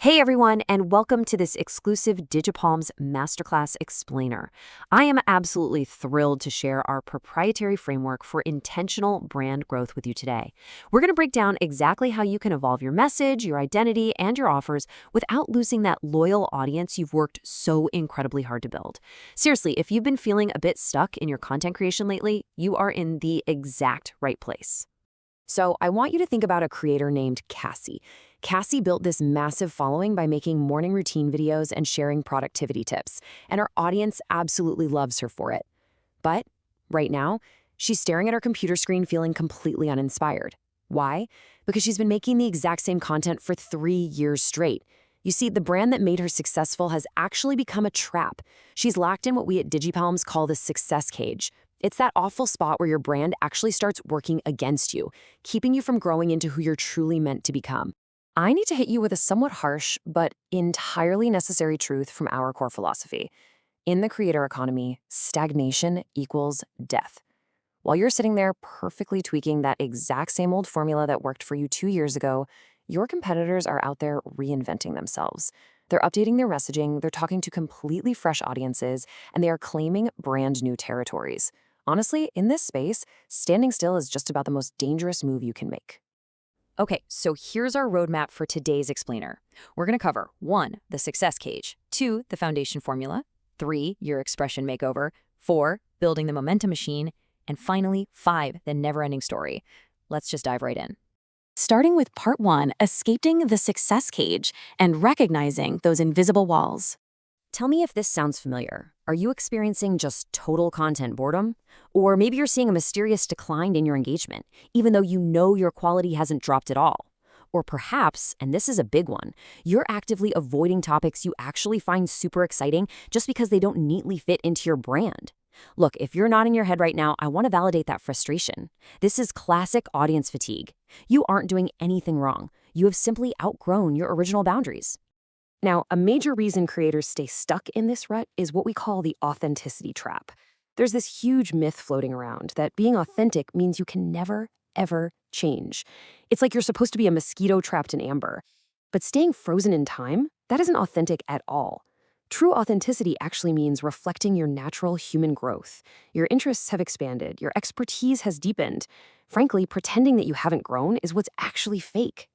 Hey everyone, and welcome to this exclusive Digipalms Masterclass Explainer. I am absolutely thrilled to share our proprietary framework for intentional brand growth with you today. We're going to break down exactly how you can evolve your message, your identity, and your offers without losing that loyal audience you've worked so incredibly hard to build. Seriously, if you've been feeling a bit stuck in your content creation lately, you are in the exact right place. So I want you to think about a creator named Cassie. Cassie built this massive following by making morning routine videos and sharing productivity tips, and her audience absolutely loves her for it. But right now, she's staring at her computer screen feeling completely uninspired. Why? Because she's been making the exact same content for 3 years straight. You see, the brand that made her successful has actually become a trap. She's locked in what we at Digipalms call the success cage. It's that awful spot where your brand actually starts working against you, keeping you from growing into who you're truly meant to become. I need to hit you with a somewhat harsh but entirely necessary truth from our core philosophy. In the creator economy, stagnation equals death. While you're sitting there perfectly tweaking that exact same old formula that worked for you 2 years ago, your competitors are out there reinventing themselves. They're updating their messaging, they're talking to completely fresh audiences, and they are claiming brand new territories. Honestly, in this space, standing still is just about the most dangerous move you can make. Okay, so here's our roadmap for today's explainer. We're going to cover 1, the success cage, 2, the foundation formula, 3, your expression makeover, 4, building the momentum machine, and finally, 5, the never-ending story. Let's just dive right in. Starting with part 1, escaping the success cage and recognizing those invisible walls. Tell me if this sounds familiar. Are you experiencing just total content boredom? Or maybe you're seeing a mysterious decline in your engagement, even though you know your quality hasn't dropped at all. Or perhaps, and this is a big one, you're actively avoiding topics you actually find super exciting just because they don't neatly fit into your brand. Look, if you're nodding your head right now, I want to validate that frustration. This is classic audience fatigue. You aren't doing anything wrong. You have simply outgrown your original boundaries. Now, a major reason creators stay stuck in this rut is what we call the authenticity trap. There's this huge myth floating around that being authentic means you can never, ever change. It's like you're supposed to be a mosquito trapped in amber. But staying frozen in time, that isn't authentic at all. True authenticity actually means reflecting your natural human growth. Your interests have expanded, your expertise has deepened. Frankly, pretending that you haven't grown is what's actually fake.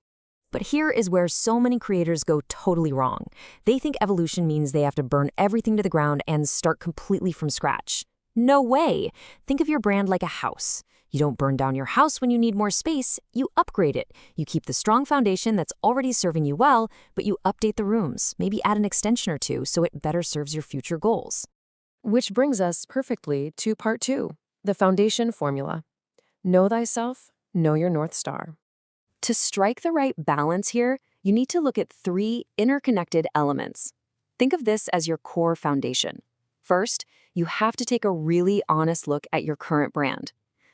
But here is where so many creators go totally wrong. They think evolution means they have to burn everything to the ground and start completely from scratch. No way! Think of your brand like a house. You don't burn down your house when you need more space, you upgrade it. You keep the strong foundation that's already serving you well, but you update the rooms, maybe add an extension or two so it better serves your future goals. Which brings us perfectly to part 2, the foundation formula. Know thyself, know your North Star. To strike the right balance here, you need to look at 3 interconnected elements. Think of this as your core foundation. First, you have to take a really honest look at your current brand.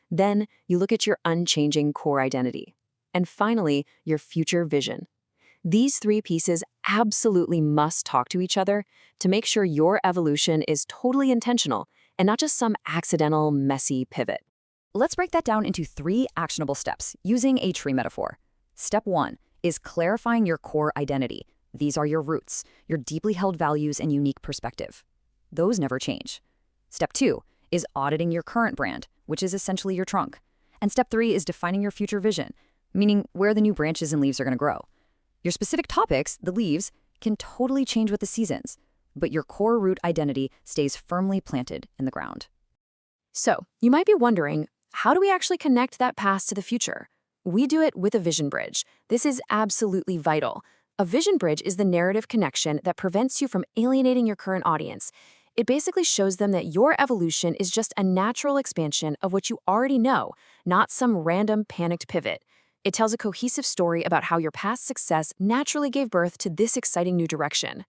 Then, you look at your unchanging core identity. And finally, your future vision. These 3 pieces absolutely must talk to each other to make sure your evolution is totally intentional and not just some accidental, messy pivot. Let's break that down into 3 actionable steps using a tree metaphor. Step 1 is clarifying your core identity. These are your roots, your deeply held values and unique perspective. Those never change. Step 2 is auditing your current brand, which is essentially your trunk. And step 3 is defining your future vision, meaning where the new branches and leaves are going to grow. Your specific topics, the leaves, can totally change with the seasons, but your core root identity stays firmly planted in the ground. So, you might be wondering, how do we actually connect that past to the future? We do it with a vision bridge. This is absolutely vital. A vision bridge is the narrative connection that prevents you from alienating your current audience. It basically shows them that your evolution is just a natural expansion of what you already know, not some random panicked pivot. It tells a cohesive story about how your past success naturally gave birth to this exciting new direction.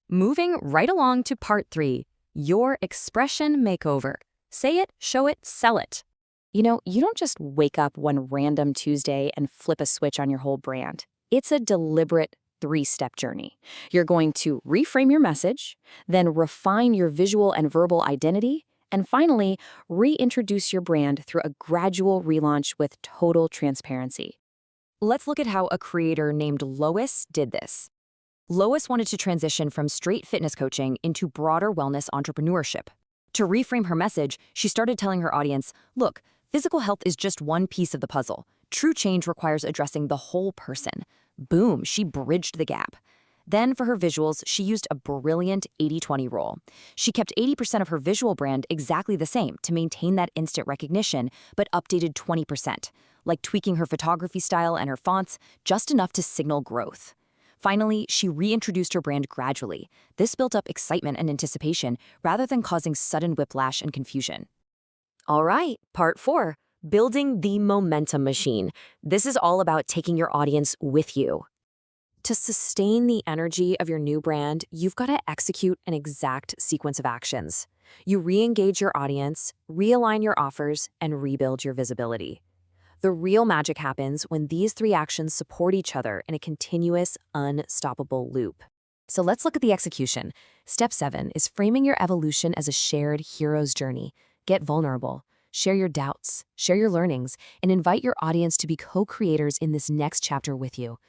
Moving right along to part 3, your expression makeover. Say it, show it, sell it. You know, you don't just wake up one random Tuesday and flip a switch on your whole brand. It's a deliberate 3-step journey. You're going to reframe your message, then refine your visual and verbal identity, and finally, reintroduce your brand through a gradual relaunch with total transparency. Let's look at how a creator named Lois did this. Lois wanted to transition from straight fitness coaching into broader wellness entrepreneurship. To reframe her message, she started telling her audience, look, physical health is just one piece of the puzzle. True change requires addressing the whole person. Boom, she bridged the gap. Then for her visuals, she used a brilliant 80-20 rule. She kept 80% of her visual brand exactly the same to maintain that instant recognition, but updated 20%, like tweaking her photography style and her fonts, just enough to signal growth. Finally, she reintroduced her brand gradually. This built up excitement and anticipation rather than causing sudden whiplash and confusion. All right, part 4, building the momentum machine. This is all about taking your audience with you. To sustain the energy of your new brand, you've got to execute an exact sequence of actions. You re-engage your audience, realign your offers, and rebuild your visibility. The real magic happens when these 3 actions support each other in a continuous, unstoppable loop. So let's look at the execution. Step 7 is framing your evolution as a shared hero's journey. Get vulnerable. Share your doubts, share your learnings, and invite your audience to be co-creators in this next chapter with you.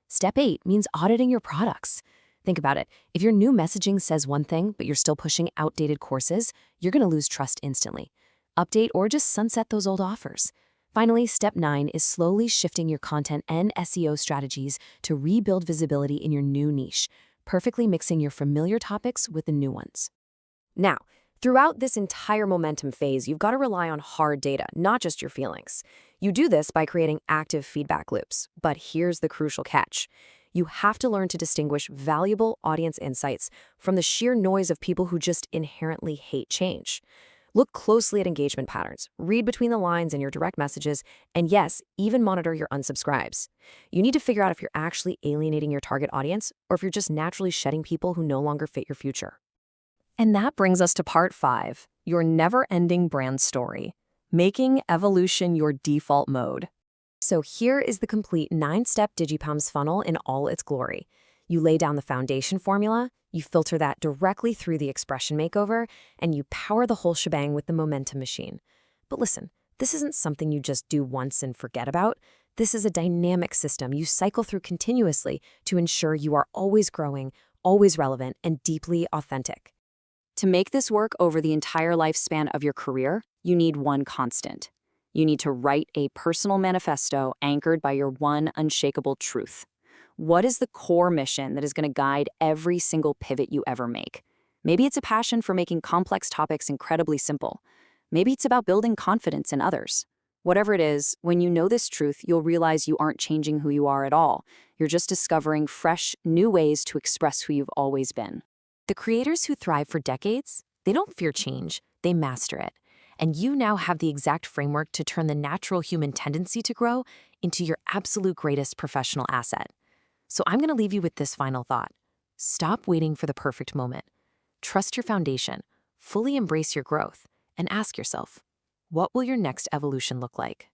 Step 8 means auditing your products. Think about it. If your new messaging says one thing, but you're still pushing outdated courses, you're going to lose trust instantly. Update or just sunset those old offers. Finally, step 9 is slowly shifting your content and SEO strategies to rebuild visibility in your new niche, perfectly mixing your familiar topics with the new ones. Now, throughout this entire momentum phase, you've got to rely on hard data, not just your feelings. You do this by creating active feedback loops, but here's the crucial catch. You have to learn to distinguish valuable audience insights from the sheer noise of people who just inherently hate change. Look closely at engagement patterns, read between the lines in your direct messages, and yes, even monitor your unsubscribes. You need to figure out if you're actually alienating your target audience or if you're just naturally shedding people who no longer fit your future. And that brings us to part 5, your never-ending brand story, making evolution your default mode. So here is the complete 9-step DigiPalms funnel in all its glory. You lay down the foundation formula, you filter that directly through the expression makeover, and you power the whole shebang with the momentum machine. But listen, this isn't something you just do once and forget about. This is a dynamic system you cycle through continuously to ensure you are always growing, always relevant, and deeply authentic. To make this work over the entire lifespan of your career, you need one constant. You need to write a personal manifesto anchored by your one unshakable truth. What is the core mission that is going to guide every single pivot you ever make? Maybe it's a passion for making complex topics incredibly simple. Maybe it's about building confidence in others. Whatever it is, when you know this truth, you'll realize you aren't changing who you are at all. You're just discovering fresh, new ways to express who you've always been. The creators who thrive for decades, they don't fear change, they master it. And you now have the exact framework to turn the natural human tendency to grow into your absolute greatest professional asset. So I'm going to leave you with this final thought. Stop waiting for the perfect moment. Trust your foundation, fully embrace your growth, and ask yourself, what will your next evolution look like?